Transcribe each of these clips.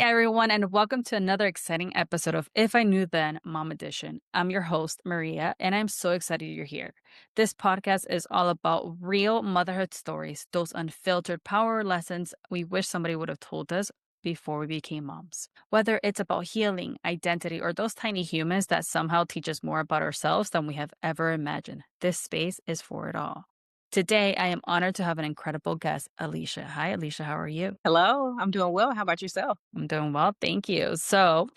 everyone, and welcome to another exciting episode of If I Knew Then, Mom Edition. I'm your host, Maria, and I'm so excited you're here. This podcast is all about real motherhood stories, those unfiltered power lessons we wish somebody would have told us before we became moms. Whether it's about healing, identity, or those tiny humans that somehow teach us more about ourselves than we have ever imagined, this space is for it all. Today, I am honored to have an incredible guest, Alecia. Hi, Alecia. How are you? Hello, I'm doing well. How about yourself? I'm doing well, thank you. So,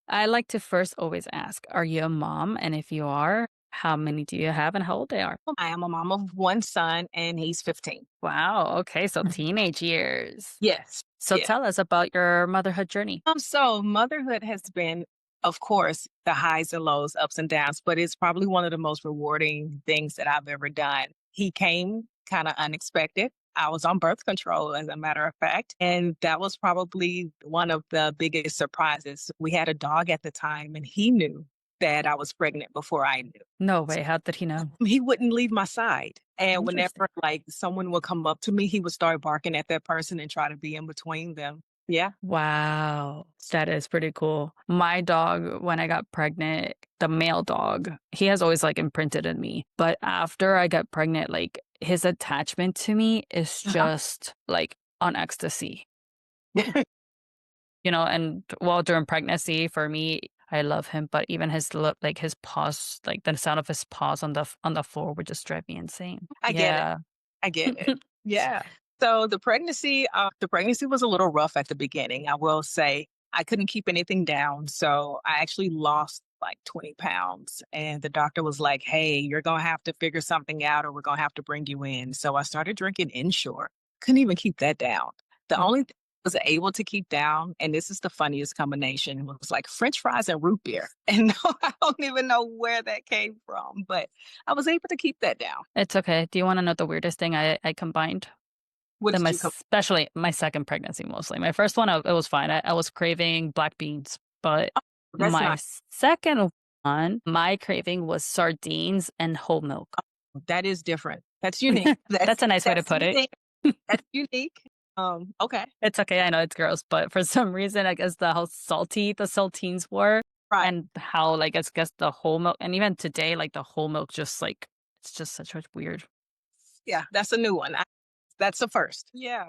I like to first always ask, are you a mom? And if you are, how many do you have and how old they are? I am a mom of one son and he's 15. Wow. Okay. So teenage years. Yes. So Yeah. tell us about your motherhood journey. So motherhood has been, of course, the highs and lows, ups and downs, but it's probably one of the most rewarding things that I've ever done. He came kind of unexpected. I was on birth control, as a matter of fact. And that was probably one of the biggest surprises. We had a dog at the time, and he knew that I was pregnant before I knew. No way. How did he know? He wouldn't leave my side. And Interesting. whenever like someone would come up to me, he would start barking at that person and try to be in between them. Yeah. Wow. That is pretty cool. My dog, when I got pregnant, the male dog, he has always like imprinted in me. But after I got pregnant, like his attachment to me is Uh-huh. just like on ecstasy. And well, during pregnancy, for me, I love him, but even his look, like his paws, like the sound of his paws on the floor would just drive me insane. I get it. Yeah. I get it. Yeah. So the pregnancy was a little rough at the beginning. I will say I couldn't keep anything down. So I actually lost like 20 pounds. And the doctor was like, hey, you're going to have to figure something out or we're going to have to bring you in. So I started drinking Inshore. Couldn't even keep that down. The Oh, only thing I was able to keep down, and this is the funniest combination, was like French fries and root beer. And no, I don't even know where that came from, but I was able to keep that down. it's okay. Do you want to know the weirdest thing I combined? What Then did you come? especially my second pregnancy, mostly. My first one, it was fine. I was craving black beans, but That's my not second one, my craving was sardines and whole milk. that is different. That's unique. That's That's a nice way to that's put it. unique. That's unique. Okay. It's okay, I know it's gross, but for some reason, I guess how salty the saltines were Right. and how, like, I guess the whole milk and even today, like, the whole milk just, like it's just such a weird. Yeah, that's a new one. That's the first. Yeah.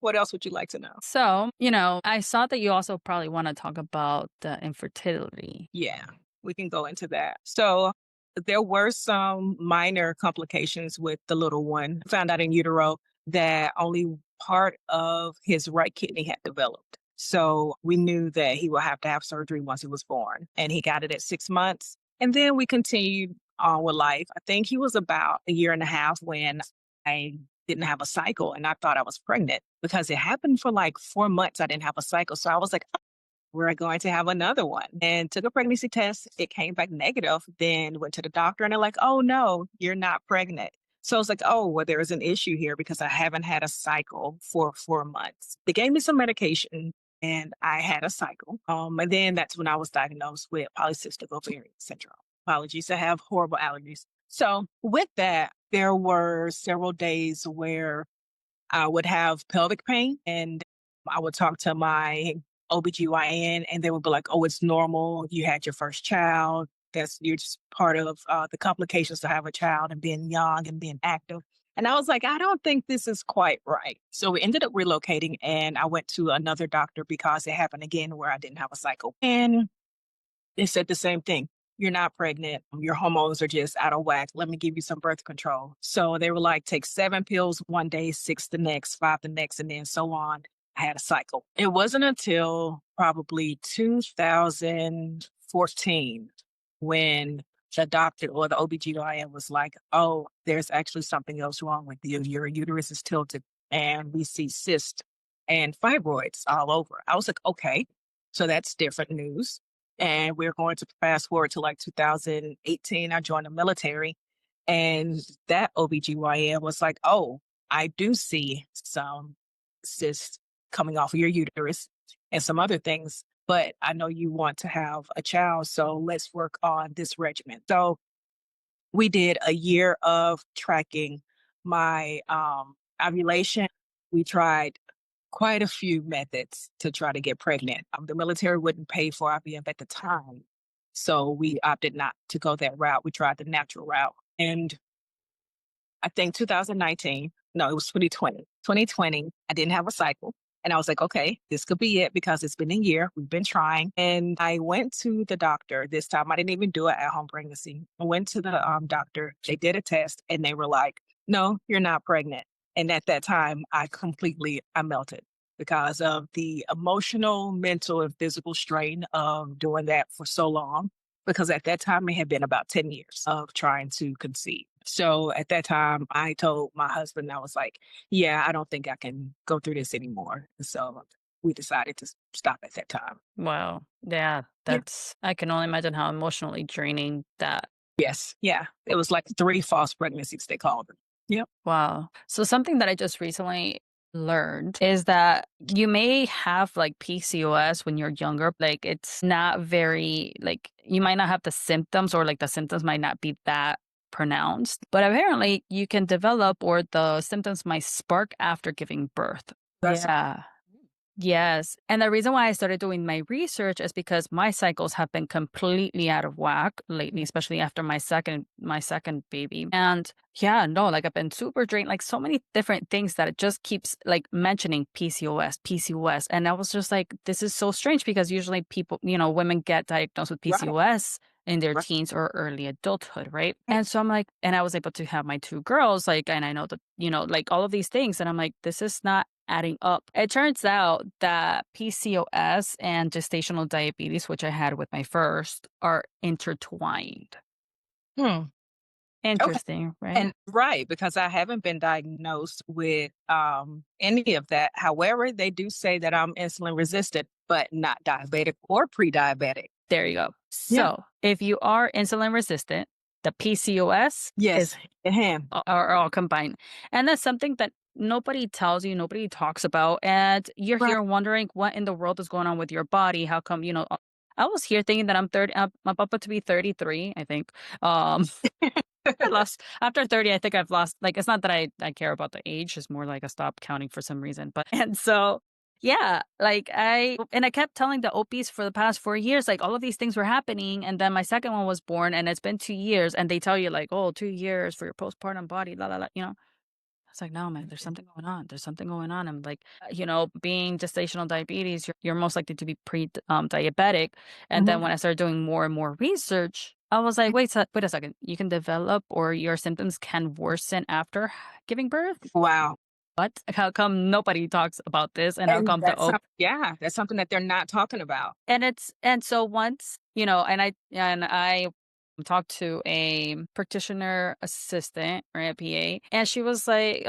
What else would you like to know? So, I saw that you also probably wanna talk about the infertility. Yeah, we can go into that. So there were some minor complications with the little one. Found out in utero that only part of his right kidney had developed. So we knew that he would have to have surgery once he was born. And he got it at 6 months. And then we continued on with life. I think he was about a year and a half when I didn't have a cycle and I thought I was pregnant because it happened for like 4 months. I didn't have a cycle. So I was like, we're going to have another one. And took a pregnancy test. It came back negative. Then went to the doctor and they're like, oh no, you're not pregnant. So I was like, oh, well, there is an issue here because I haven't had a cycle for 4 months. They gave me some medication and I had a cycle. And then that's when I was diagnosed with polycystic ovarian syndrome. Apologies, I have horrible allergies. So with that, there were several days where I would have pelvic pain and I would talk to my OBGYN and they would be like, oh, it's normal. You had your first child. You're just part of the complications to have a child and being young and being active. And I was like, I don't think this is quite right. So we ended up relocating and I went to another doctor because it happened again where I didn't have a cycle. And they said the same thing. You're not pregnant. Your hormones are just out of whack. Let me give you some birth control. So they were like, take 7 pills one day, 6 the next, 5 the next, and then so on. I had a cycle. It wasn't until probably 2014 when the doctor or the OBGYN was like, oh, there's actually something else wrong with you. Your uterus is tilted and we see cysts and fibroids all over. I was like, okay, so that's different news. And we're going to fast forward to like 2018. I joined the military. And that OBGYN was like, oh, I do see some cysts coming off of your uterus and some other things, but I know you want to have a child. So let's work on this regimen. So we did a year of tracking my ovulation. We tried quite a few methods to try to get pregnant. The military wouldn't pay for IVF at the time. So we opted not to go that route. We tried the natural route. And I think 2019, no, it was 2020. 2020, I didn't have a cycle. And I was like, okay, this could be it because it's been a year. We've been trying. And I went to the doctor this time. I didn't even do an at home pregnancy. I went to the doctor. They did a test and they were like, no, you're not pregnant. And at that time, I melted because of the emotional, mental, and physical strain of doing that for so long. Because at that time, it had been about 10 years of trying to conceive. So at that time, I told my husband, I was like, yeah, I don't think I can go through this anymore. So we decided to stop at that time. Wow. Yeah, Yeah. I can only imagine how emotionally draining that. Yes. Yeah. It was like 3 false pregnancies, they called them. Yep. Wow. So something that I just recently learned is that you may have like PCOS when you're younger. Like it's not very like you might not have the symptoms or like the symptoms might not be that pronounced, but apparently you can develop or the symptoms might spark after giving birth. That's Yeah. Yes. And the reason why I started doing my research is because my cycles have been completely out of whack lately, especially after my second baby. And yeah, no, like I've been super drained, like so many different things that it just keeps like mentioning PCOS, PCOS. And I was just like, this is so strange because usually people, women get diagnosed with right. PCOS in their Right. teens or early adulthood, right? And so I'm like, and I was able to have my two girls, like, and I know that, like all of these things. And I'm like, this is not adding up. It turns out that PCOS and gestational diabetes, which I had with my first, are intertwined. Hmm. Okay. Interesting, right? And right, because I haven't been diagnosed with any of that. However, they do say that I'm insulin resistant, but not diabetic or pre-diabetic. There you go. Yeah. So if you are insulin resistant, the PCOS Yes. is And are all combined. And that's something that nobody tells you, nobody talks about. And you're right. here wondering what in the world is going on with your body. How come, I was here thinking that I'm 30, I'm about to be 33, I think. Um, I lost after 30, I think I've lost like it's not that I care about the age, it's more like I stopped counting for some reason. But and so yeah, like I kept telling the OPs for the past 4 years, like all of these things were happening. And then my second one was born and it's been 2 years. And they tell you like, oh, 2 years for your postpartum body, la la la. It's like, no, man, there's something going on. There's something going on. I'm like, being gestational diabetes, you're most likely to be diabetic. And then Mhm. when I started doing more and more research, I was like, wait a second. You can develop or your symptoms can worsen after giving birth. Wow. What? How come nobody talks about this? And how And come the yeah, that's something that they're not talking about. and so once, and I talked to a practitioner assistant or a PA, and she was like,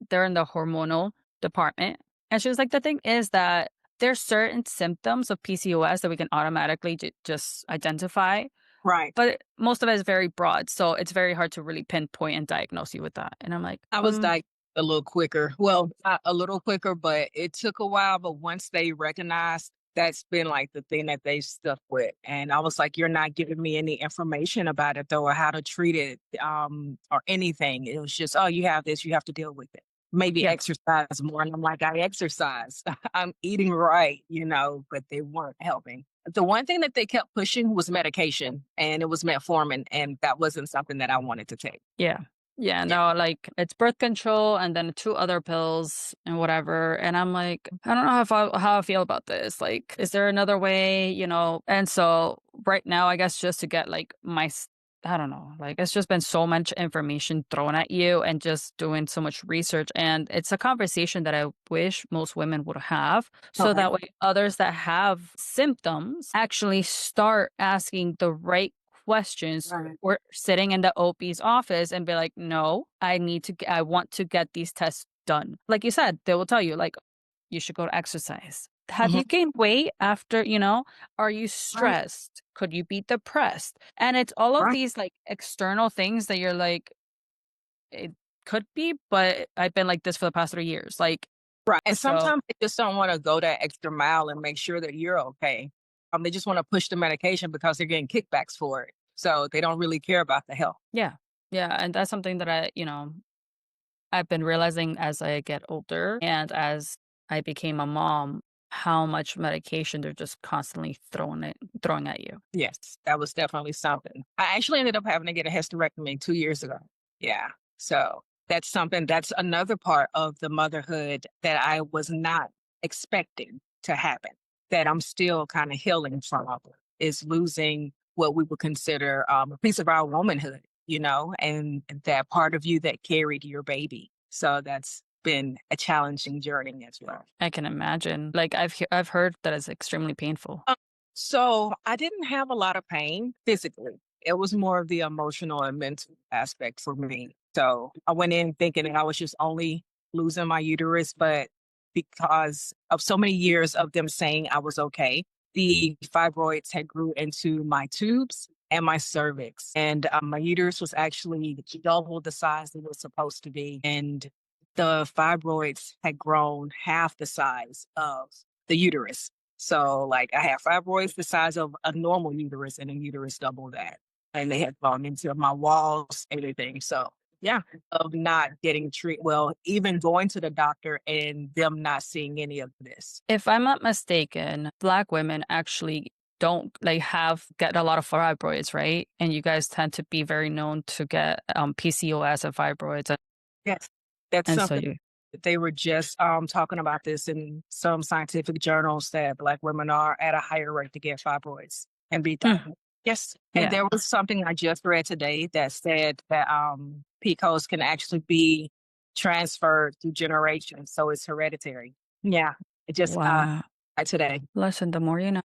they're in the hormonal department. And she was like, the thing is that there's certain symptoms of PCOS that we can automatically just identify, Right. but most of it is very broad. So it's very hard to really pinpoint and diagnose you with that. And I'm like, I was diagnosed a little quicker. Well, not a little quicker, but it took a while. But once they recognized, that's been like the thing that they stuck with. And I was like, you're not giving me any information about it though, or how to treat it, or anything. It was just, oh, you have this, you have to deal with it. Maybe yeah, exercise more. And I'm like, I exercise. I'm eating right, but they weren't helping. The one thing that they kept pushing was medication, and it was metformin, and that wasn't something that I wanted to take. yeah. Yeah, Yeah. no, like it's birth control and then two other pills and whatever. And I'm like, I don't know how I feel about this. Like, is there another way, And so right now, I guess just to get like I don't know, like it's just been so much information thrown at you and just doing so much research. And it's a conversation that I wish most women would have. So Okay. that way others that have symptoms actually start asking the right questions Right. or sitting in the OP's office and be like, no, I want to get these tests done. Like you said, they will tell you, like, you should go to exercise. Have Mhm. you gained weight after, are you Right. stressed? Could you be depressed? And it's all of Right. these like external things that you're like, it could be, but I've been like this for the past 3 years. Like, Right. And so sometimes they just don't want to go that extra mile and make sure that you're okay. They just want to push the medication because they're getting kickbacks for it. So they don't really care about the health. yeah. Yeah. And that's something that I've been realizing as I get older and as I became a mom, how much medication they're just constantly throwing at you. Yes, that was definitely something. I actually ended up having to get a hysterectomy 2 years ago. Yeah. So that's something that's another part of the motherhood that I was not expecting to happen, that I'm still kind of healing from, is losing what we would consider a piece of our womanhood, and that part of you that carried your baby. So that's been a challenging journey as well. I can imagine. Like, I've heard that it's extremely painful. Um, so I didn't have a lot of pain physically. It was more of the emotional and mental aspect for me. So I went in thinking that I was just only losing my uterus, but because of so many years of them saying I was okay, the fibroids had grew into my tubes and my cervix. And my uterus was actually double the size it was supposed to be. And the fibroids had grown half the size of the uterus. So, like, I have fibroids the size of a normal uterus and a uterus double that. And they had gone into my walls, everything. So, yeah, of not getting treated well, even going to the doctor and them not seeing any of this. If I'm not mistaken, Black women actually don't like have get a lot of fibroids, right? And you guys tend to be very known to get PCOS and fibroids, Yes, that's and so something you, that they were just talking about this in some scientific journals that Black women are at a higher rate to get fibroids and be hmm, diagnosed. Yes. And yeah. there was something I just read today that said that PCOS can actually be transferred through generations. So it's hereditary. Yeah. It just Wow. today. Listen, the more you know.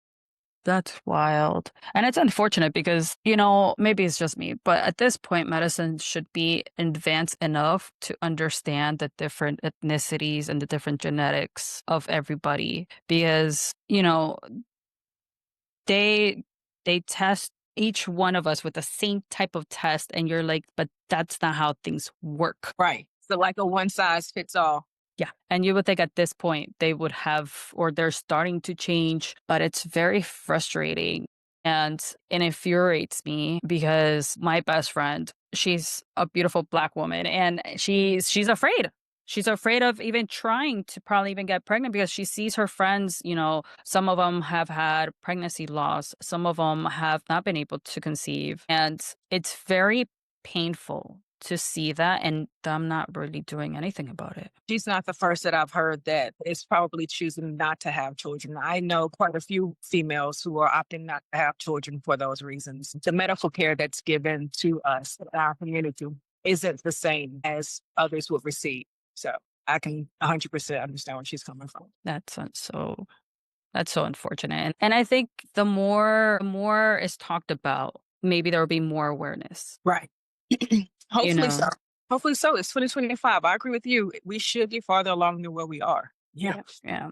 That's wild. And it's unfortunate because, maybe it's just me, but at this point, medicine should be advanced enough to understand the different ethnicities and the different genetics of everybody because, they they test each one of us with the same type of test and you're like, but that's not how things work. Right. So like a one size fits all. Yeah. And you would think at this point they would have, or they're starting to change, but it's very frustrating and it infuriates me because my best friend, she's a beautiful Black woman and she's afraid. She's afraid of even trying to probably even get pregnant because she sees her friends, some of them have had pregnancy loss, some of them have not been able to conceive. And it's very painful to see that, and I'm not really doing anything about it. She's not the first that I've heard that is probably choosing not to have children. I know quite a few females who are opting not to have children for those reasons. The medical care that's given to us in our community isn't the same as others would receive. So I can 100% understand where she's coming from. That's so unfortunate. And I think the more is talked about, maybe there will be more awareness. Right. You Hopefully so. know? Hopefully so. It's 2025. I agree with you. We should be farther along than where we are. Yeah. Yeah.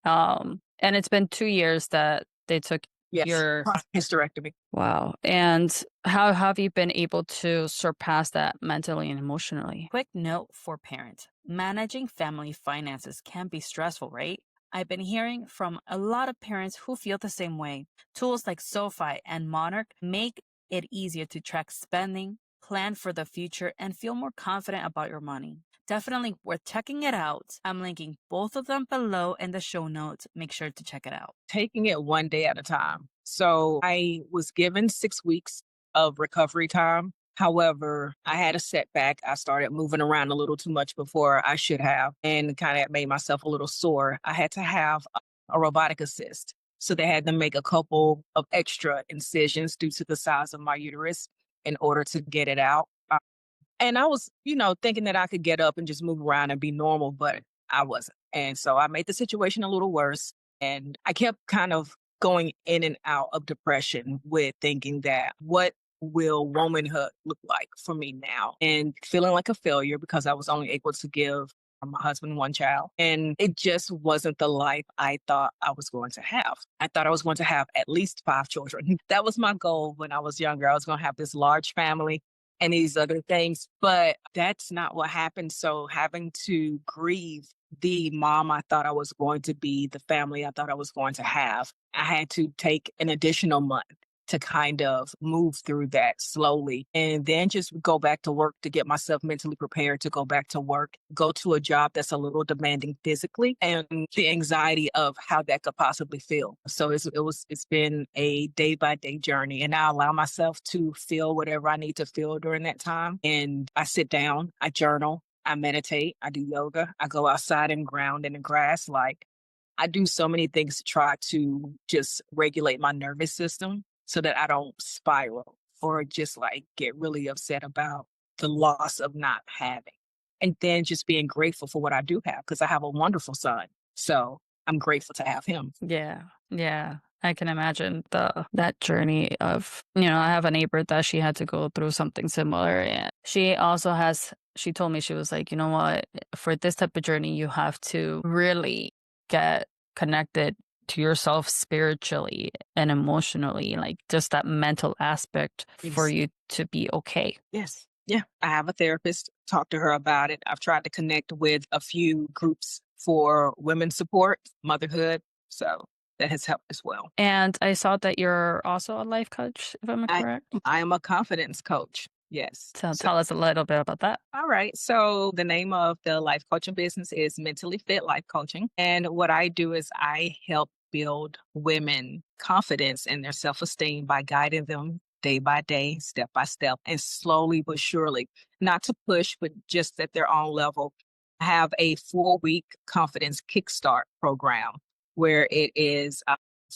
Yeah. And it's been 2 years that they took Yes. your. Hysterectomy. Wow. And how have you been able to surpass that mentally and emotionally? Quick note for parents: managing family finances can be stressful, right? I've been hearing from a lot of parents who feel the same way. Tools like SoFi and Monarch make it easier to track spending, plan for the future, and feel more confident about your money. Definitely worth checking it out. I'm linking both of them below in the show notes. Make sure to check it out. Taking it one day at a time. So I was given 6 weeks of recovery time. However, I had a setback. I started moving around a little too much before I should have and kind of made myself a little sore. I had to have a robotic assist. So they had to make a couple of extra incisions due to the size of my uterus in order to get it out. And I was, thinking that I could get up and just move around and be normal, but I wasn't. And so I made the situation a little worse. And I kept kind of going in and out of depression with thinking that what will womanhood look like for me now? And feeling like a failure because I was only able to give my husband one child. And it just wasn't the life I thought I was going to have. I thought I was going to have at least 5 children. That was my goal when I was younger. I was going to have this large family and these other things. But that's not what happened. So having to grieve the mom I thought I was going to be, the family I thought I was going to have, I had to take an additional month to kind of move through that slowly and then just go back to work to get myself mentally prepared to go back to work, go to a job that's a little demanding physically, and the anxiety of how that could possibly feel. So it's been a day by day journey, and I allow myself to feel whatever I need to feel during that time. And I sit down, I journal, I meditate, I do yoga, I go outside and ground in the grass. Like, I do so many things to try to just regulate my nervous system so that I don't spiral or just like get really upset about the loss of not having. And then just being grateful for what I do have because I have a wonderful son. So I'm grateful to have him. Yeah. Yeah. I can imagine that journey of, I have a neighbor that she had to go through something similar, and she told me, she was like, "You know what? For this type of journey, you have to really get connected to yourself spiritually and emotionally, like just that mental aspect for Yes. you to be okay." Yes. Yeah. I have a therapist, talk to her about it. I've tried to connect with a few groups for women's support, motherhood. So that has helped as well. And I saw that you're also a life coach, if I'm I correct. I am a confidence coach. Yes. So So tell us a little bit about that. all right. So the name of the life coaching business is Mentally Fit Life Coaching. And what I do is I help build women confidence in their self esteem by guiding them day by day, step by step, and slowly but surely, not to push, but just at their own level. I have a 4-week confidence kickstart program where it is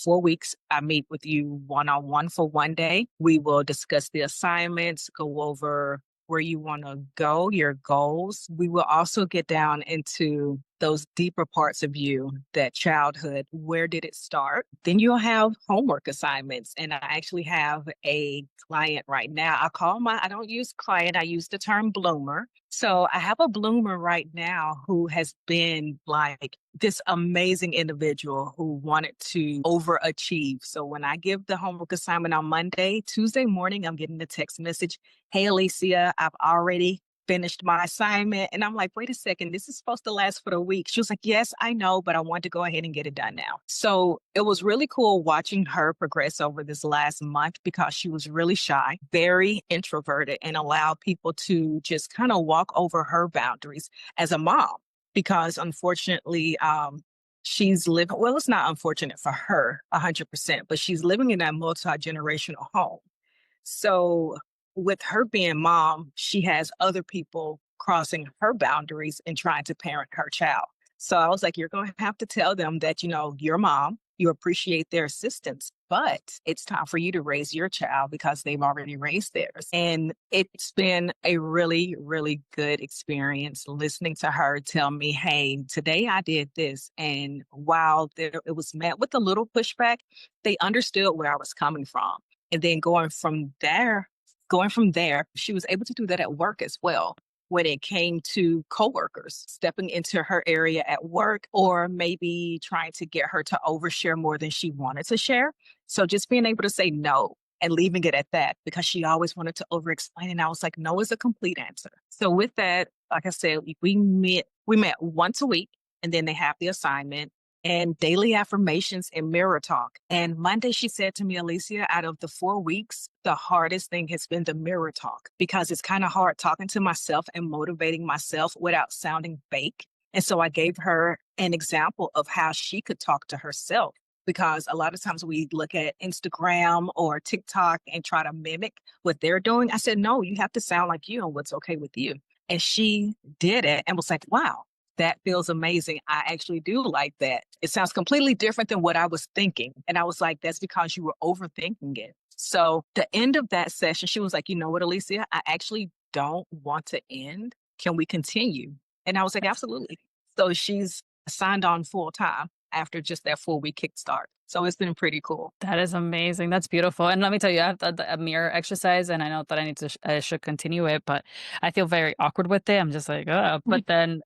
4 weeks. I meet with you one on one for one day. We will discuss the assignments, go over where you want to go, your goals. We will also get down into those deeper parts of you, that childhood. Where did it start? Then you'll have homework assignments. And I actually have a client right now. I don't use client, I use the term bloomer. So I have a bloomer right now who has been like this amazing individual who wanted to overachieve. So when I give the homework assignment on Monday, Tuesday morning, I'm getting the text message, "Hey, Alecia, I've already finished my assignment." And I'm like, "Wait a second, this is supposed to last for the week." She was like, "Yes, I know, but I want to go ahead and get it done now." So it was really cool watching her progress over this last month because she was really shy, very introverted, and allowed people to just kind of walk over her boundaries as a mom. Because unfortunately, she's living, well, it's not unfortunate for her 100%, but she's living in that multi generational home. So with her being mom, she has other people crossing her boundaries and trying to parent her child. So I was like, "You're going to have to tell them that, you're mom, you appreciate their assistance, but it's time for you to raise your child because they've already raised theirs." And it's been a really, really good experience listening to her tell me, "Hey, today I did this." And while it was met with a little pushback, they understood where I was coming from. And then going from there, she was able to do that at work as well. When it came to coworkers stepping into her area at work, or maybe trying to get her to overshare more than she wanted to share. So just being able to say no and leaving it at that because she always wanted to over explain. And I was like, no is a complete answer. So with that, like I said, we met once a week, and then they have the assignment and daily affirmations and mirror talk. And Monday, she said to me, "Alecia, out of the 4 weeks, the hardest thing has been the mirror talk because it's kind of hard talking to myself and motivating myself without sounding fake." And so I gave her an example of how she could talk to herself. Because a lot of times we look at Instagram or TikTok and try to mimic what they're doing. I said, "No, you have to sound like you and what's okay with you." And she did it and was like, "Wow, that feels amazing. I actually do like that. It sounds completely different than what I was thinking." And I was like, "That's because you were overthinking it." So the end of that session, she was like, "You know what, Alecia? I actually don't want to end. Can we continue?" And I was like, "Absolutely." So she's signed on full time after just that 4-week kickstart. So it's been pretty cool. That is amazing. That's beautiful. And let me tell you, I have a mirror exercise, and I know that I should continue it, but I feel very awkward with it. I'm just like, but then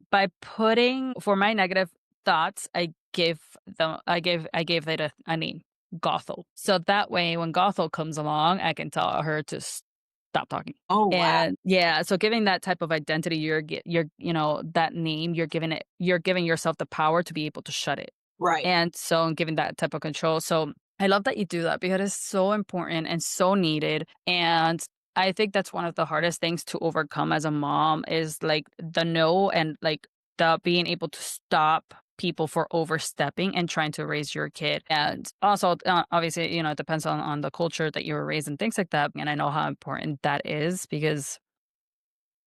by putting for my negative thoughts, I gave it a name, Gothel. So that way when Gothel comes along, I can tell her to stop talking. Oh, wow. And yeah, so giving that type of identity, that name, you're giving yourself the power to be able to shut it. Right. And so giving that type of control. So I love that you do that because it's so important and so needed. And I think that's one of the hardest things to overcome as a mom is like the no and like the being able to stop people for overstepping and trying to raise your kid. And also, obviously, it depends on the culture that you were raised and things like that. And I know how important that is because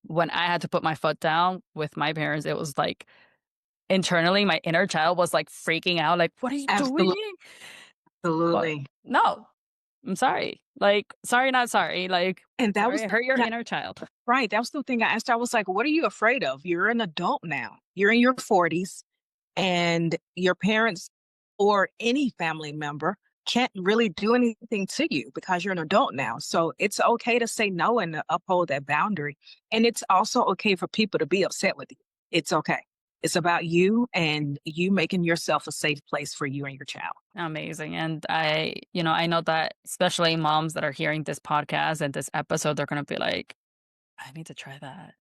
when I had to put my foot down with my parents, it was like internally, my inner child was like freaking out, like, what are you Absolutely, doing? But absolutely. no, I'm sorry. Like, sorry, not sorry. Like, And that was sorry, I the hurt your thing inner child. right, that was the thing I asked her. I was like, "What are you afraid of? You're an adult now. You're in your 40s, and your parents or any family member can't really do anything to you because you're an adult now. So it's okay to say no and to uphold that boundary. And it's also okay for people to be upset with you. It's okay. It's about you and you making yourself a safe place for you and your child. Amazing. And I know that especially moms that are hearing this podcast and this episode, they're going to be like, I need to try that.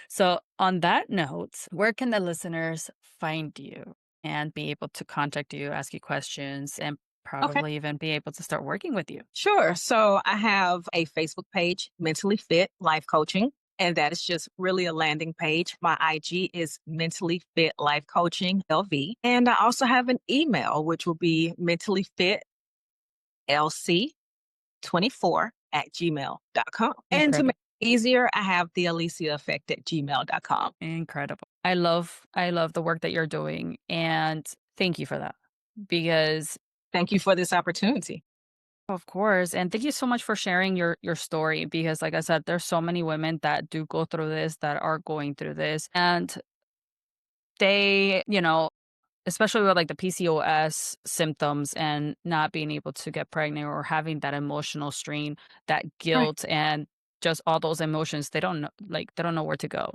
So, on that note, where can the listeners find you and be able to contact you, ask you questions, and Okay. probably even be able to start working with you? Sure. So I have a Facebook page, Mentally Fit Life Coaching, and that is just really a landing page. My IG is Mentally Fit Life Coaching LV. And I also have an email, which will be Mentally Fit LC24 at gmail.com. And to Incredible. make it easier, I have the Alecia Effect at gmail.com. Incredible. I love the work that you're doing and thank you for that. Because Thank you for this opportunity. of course, and thank you so much for sharing your story because like I said, there's so many women that do go through this, that are going through this, and they, especially with like the PCOS symptoms and not being able to get pregnant or having that emotional strain, that Right. guilt and just all those emotions, they don't know where to go.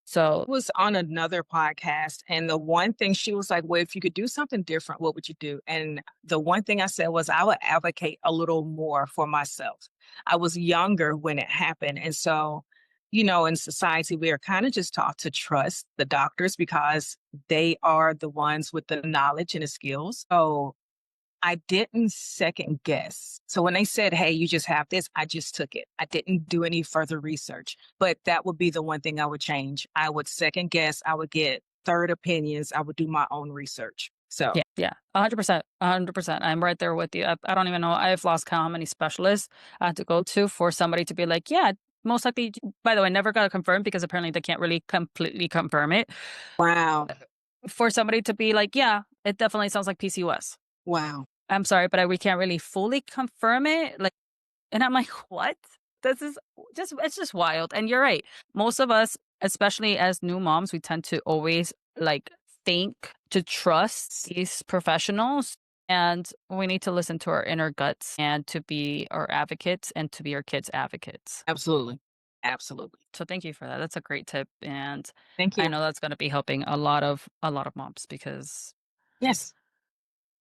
So, Was on another podcast, and the one thing she was like, "Well, if you could do something different, what would you do?" And the one thing I said was, "I would advocate a little more for myself." I was younger when it happened, and so, in society, we are kind of just taught to trust the doctors because they are the ones with the knowledge and the skills. So I didn't second guess. So when they said, "Hey, you just have this," I just took it. I didn't do any further research. But that would be the one thing I would change. I would second guess. I would get third opinions. I would do my own research. So, yeah, yeah, 100%, 100%. I'm right there with you. I don't even know. I've lost count how many specialists I had to go to for somebody to be like, yeah, most likely. By the way, never got to confirm because apparently they can't really completely confirm it. wow. For somebody to be like, yeah, it definitely sounds like PCOS. Wow. I'm sorry, but we can't really fully confirm it. Like, and I'm like, what? This is it's just wild. And you're right. Most of us, especially as new moms, we tend to always like think to trust these professionals. And we need to listen to our inner guts and to be our advocates and to be our kids' advocates. Absolutely. Absolutely. So thank you for that. That's a great tip. And Thank I you. know that's gonna be helping a lot of moms because Yes.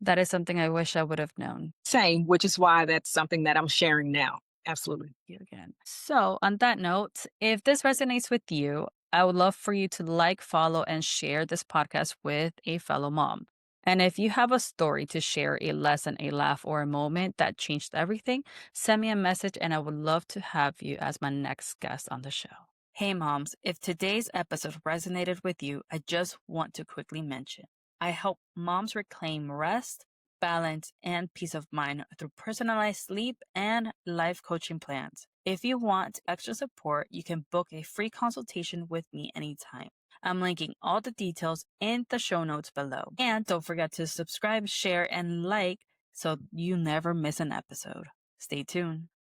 that is something I wish I would have known. Same, which is why that's something that I'm sharing now. Absolutely. You again. So, on that note, if this resonates with you, I would love for you to like, follow, and share this podcast with a fellow mom. And if you have a story to share, a lesson, a laugh, or a moment that changed everything, send me a message and I would love to have you as my next guest on the show. Hey, moms, if today's episode resonated with you, I just want to quickly mention I help moms reclaim rest, balance, and peace of mind through personalized sleep and life coaching plans. If you want extra support, you can book a free consultation with me anytime. I'm linking all the details in the show notes below. And don't forget to subscribe, share, and like so you never miss an episode. Stay tuned.